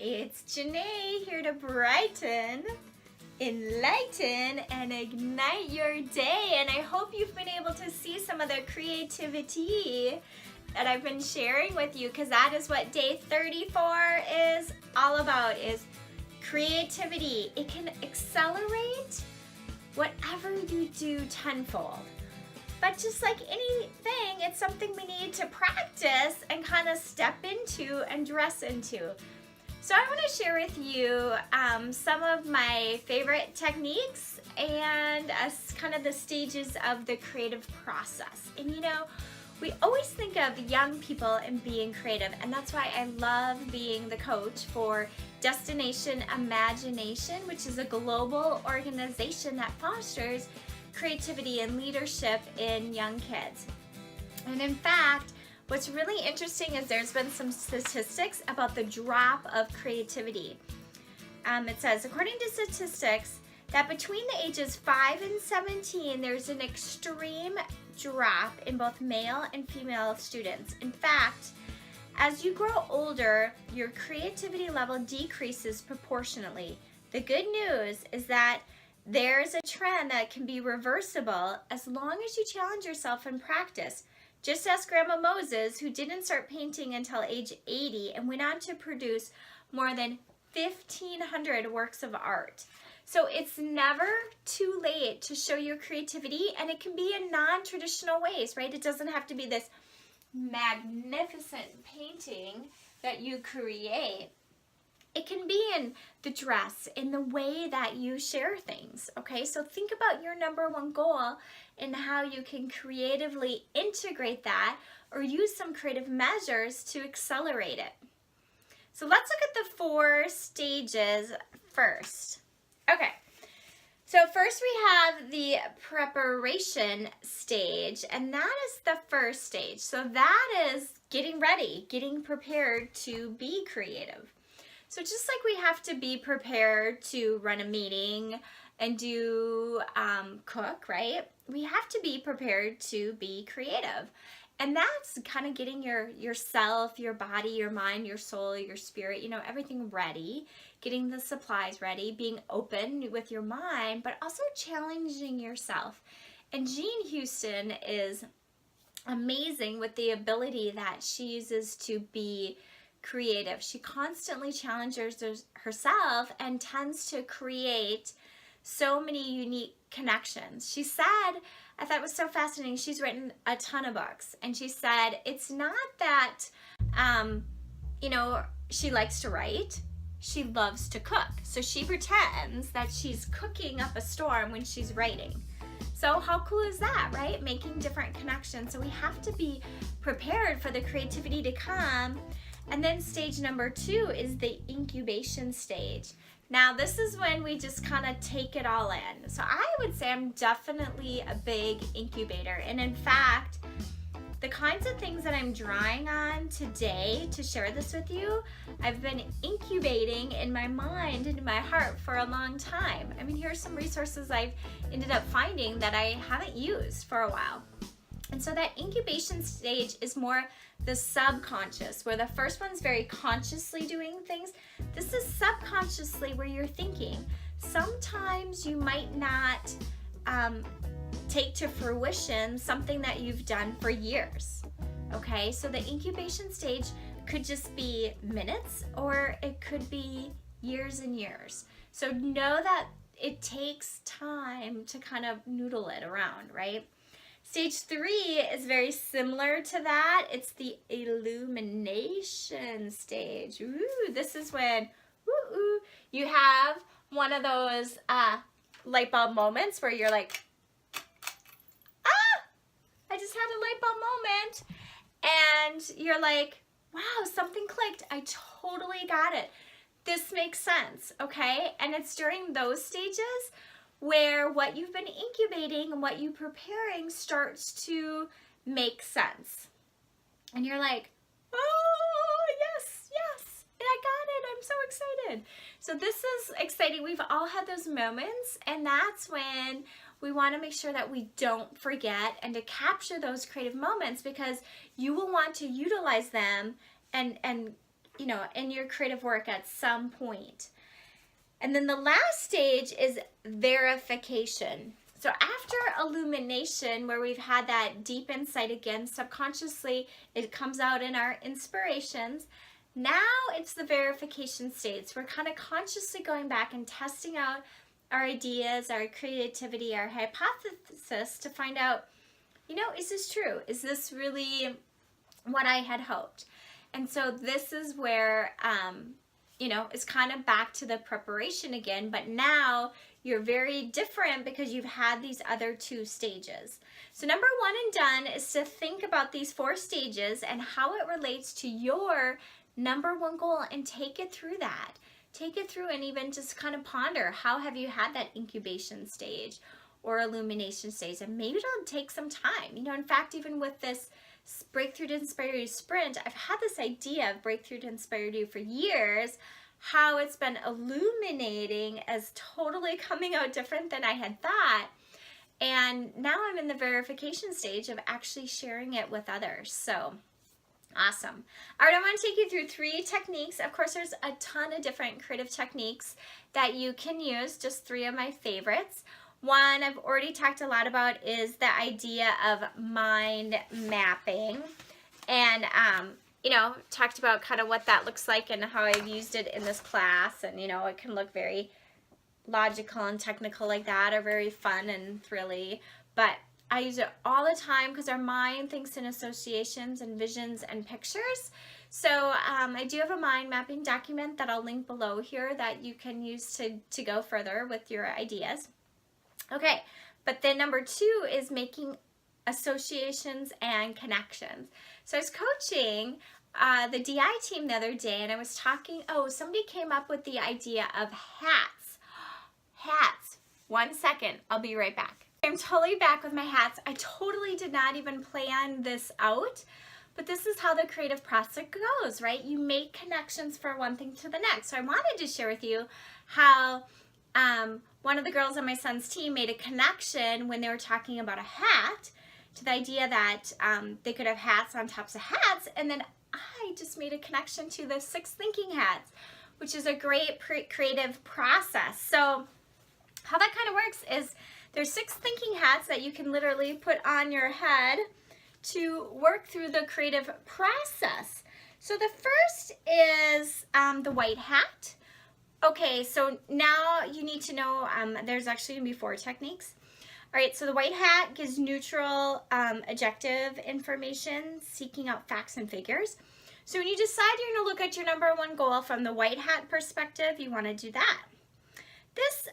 It's Janae here to brighten, enlighten, and ignite your day. And I hope you've been able to see some of the creativity that I've been sharing with you, because that is what day 34 is all about, is creativity. It can accelerate whatever you do tenfold. But just like anything, it's something we need to practice and kind of step into and dress into. So I want to share with you some of my favorite techniques and kind of the stages of the creative process. And you know, we always think of young people and being creative, and that's why I love being the coach for Destination Imagination, which is a global organization that fosters creativity and leadership in young kids. And in fact, what's really interesting is there's been some statistics about the drop of creativity. It says, according to statistics, that between the ages 5 and 17, there's an extreme drop in both male and female students. In fact, as you grow older, your creativity level decreases proportionately. The good news is that there's a trend that can be reversible as long as you challenge yourself and practice. Just ask Grandma Moses, who didn't start painting until age 80 and went on to produce more than 1,500 works of art. So it's never too late to show your creativity, and it can be in non-traditional ways, right? It doesn't have to be this magnificent painting that you create. It can be in the dress, in the way that you share things, okay? So think about your number one goal and how you can creatively integrate that or use some creative measures to accelerate it. So let's look at the 4 stages first. Okay, so first we have the preparation stage, and that is the first stage. So that is getting ready, getting prepared to be creative. So just like we have to be prepared to run a meeting and do cook, right? We have to be prepared to be creative. And that's kind of getting yourself, your body, your mind, your soul, your spirit, you know, everything ready, getting the supplies ready, being open with your mind, but also challenging yourself. And Jean Houston is amazing with the ability that she uses to be creative. She constantly challenges herself and tends to create so many unique connections. She said, I thought it was so fascinating, she's written a ton of books, and she said it's not that you know, she likes to write, she loves to cook. So she pretends that she's cooking up a storm when she's writing. So how cool is that, right? Making different connections. So we have to be prepared for the creativity to come. And then stage number 2 is the incubation stage. Now this is when we just kind of take it all in. So I would say I'm definitely a big incubator. And in fact, the kinds of things that I'm drawing on today to share this with you, I've been incubating in my mind and in my heart for a long time. I mean, here's some resources I've ended up finding that I haven't used for a while. And so that incubation stage is more the subconscious, where the first one's very consciously doing things. This is subconsciously where you're thinking. Sometimes you might not take to fruition something that you've done for years, okay? So the incubation stage could just be minutes, or it could be years and years. So know that it takes time to kind of noodle it around, right? Stage 3 is very similar to that. It's the illumination stage. Ooh, this is when you have one of those light bulb moments where you're like, I just had a light bulb moment. And you're like, wow, something clicked. I totally got it. This makes sense, okay? And it's during those stages where what you've been incubating and what you're preparing starts to make sense. And you're like, oh, yes, I got it. I'm so excited. So this is exciting. We've all had those moments, and that's when we want to make sure that we don't forget and to capture those creative moments, because you will want to utilize them and you know, in your creative work at some point. And then the last stage is verification. So after illumination, where we've had that deep insight again, subconsciously, it comes out in our inspirations. Now it's the verification stage. We're kind of consciously going back and testing out our ideas, our creativity, our hypothesis to find out, you know, is this true? Is this really what I had hoped? And so this is where, you know, it's kind of back to the preparation again, but now you're very different because you've had these other two stages. So number one and done is to think about these 4 stages and how it relates to your number one goal and take it through that. Take it through and even just kind of ponder, how have you had that incubation stage or illumination stage? And maybe it'll take some time. You know, in fact, even with this Breakthrough to Inspire You sprint, I've had this idea of Breakthrough to Inspire You for years, how it's been illuminating as totally coming out different than I had thought. And now I'm in the verification stage of actually sharing it with others. So awesome. All right, I want to take you through 3 techniques. Of course, there's a ton of different creative techniques that you can use, just 3 of my favorites. One I've already talked a lot about is the idea of mind mapping. And, you know, talked about kind of what that looks like and how I've used it in this class. And, you know, it can look very logical and technical like that, or very fun and thrilly. But I use it all the time because our mind thinks in associations and visions and pictures. So I do have a mind mapping document that I'll link below here that you can use to go further with your ideas. Okay, but then number 2 is making associations and connections. So I was coaching the DI team the other day, and I was talking, somebody came up with the idea of hats. Hats. 1 second, I'll be right back. I'm totally back with my hats. I totally did not even plan this out, but this is how the creative process goes, right? You make connections for one thing to the next. So I wanted to share with you how one of the girls on my son's team made a connection when they were talking about a hat to the idea that they could have hats on tops of hats, and then I just made a connection to the 6 thinking hats, which is a great creative process. So how that kind of works is there's 6 thinking hats that you can literally put on your head to work through the creative process. So the first is the white hat. Okay, so now you need to know there's actually going to be 4 techniques. All right, so the white hat gives neutral, objective information, seeking out facts and figures. So when you decide you're going to look at your number one goal from the white hat perspective, you want to do that. This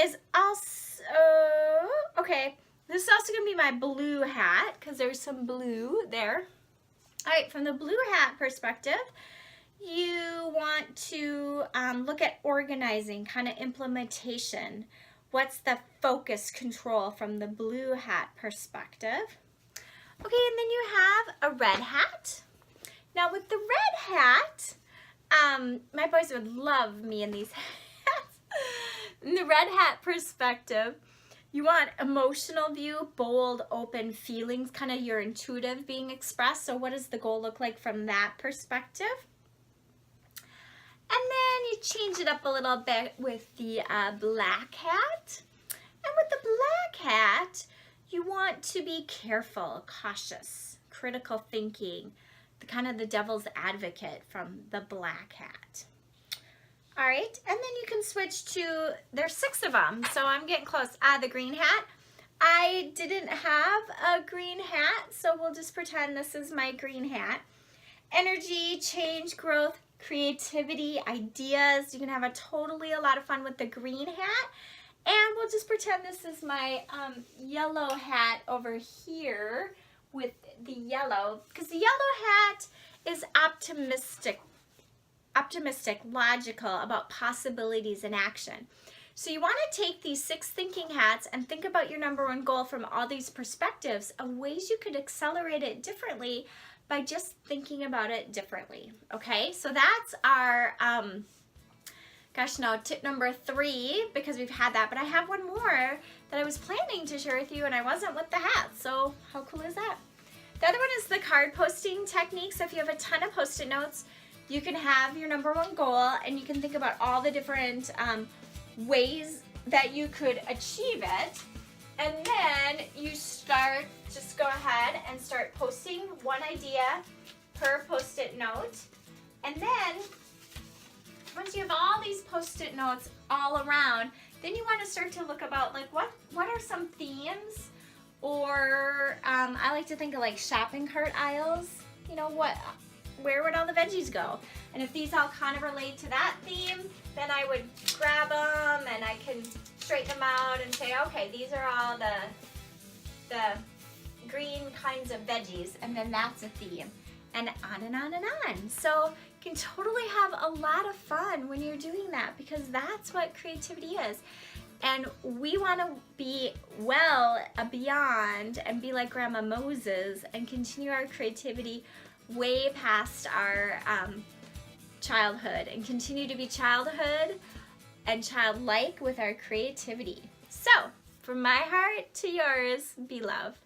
is also, okay, this is also going to be my blue hat because there's some blue there. All right, from the blue hat perspective, you want to look at organizing, kind of implementation. What's the focus control from the blue hat perspective? Okay, and then you have a red hat. Now with the red hat, my boys would love me in these hats. In the red hat perspective, you want emotional view, bold, open feelings, kind of your intuitive being expressed. So what does the goal look like from that perspective? And then you change it up a little bit with the black hat. And with the black hat, you want to be careful, cautious, critical thinking, the kind of the devil's advocate from the black hat. All right, and then you can switch to, there's 6 of them, so I'm getting close. The green hat. I didn't have a green hat, so we'll just pretend this is my green hat. Energy, change, growth, creativity, ideas. You can have a lot of fun with the green hat. And we'll just pretend this is my yellow hat over here with the yellow, because the yellow hat is optimistic, logical, about possibilities and action. So you want to take these 6 thinking hats and think about your number one goal from all these perspectives of ways you could accelerate it differently by just thinking about it differently. Okay, so that's our, tip number 3, because we've had that, but I have one more that I was planning to share with you and I wasn't with the hats, so how cool is that? The other one is the card posting technique. So if you have a ton of Post-it notes, you can have your number one goal and you can think about all the different ways that you could achieve it. And then you just go ahead and start posting one idea per post-it note. And then once you have all these post-it notes all around, then you want to start to look about like what are some themes, or I like to think of like shopping cart aisles. You know, where would all the veggies go? And if these all kind of relate to that theme, then I would grab them and I can straighten them out and say, okay, these are all the green kinds of veggies, and then that's a theme, and on and on and on. So you can totally have a lot of fun when you're doing that, because that's what creativity is. And we want to be well beyond and be like Grandma Moses and continue our creativity way past our childhood, and continue to be childhood and childlike with our creativity. So, from my heart to yours, be love.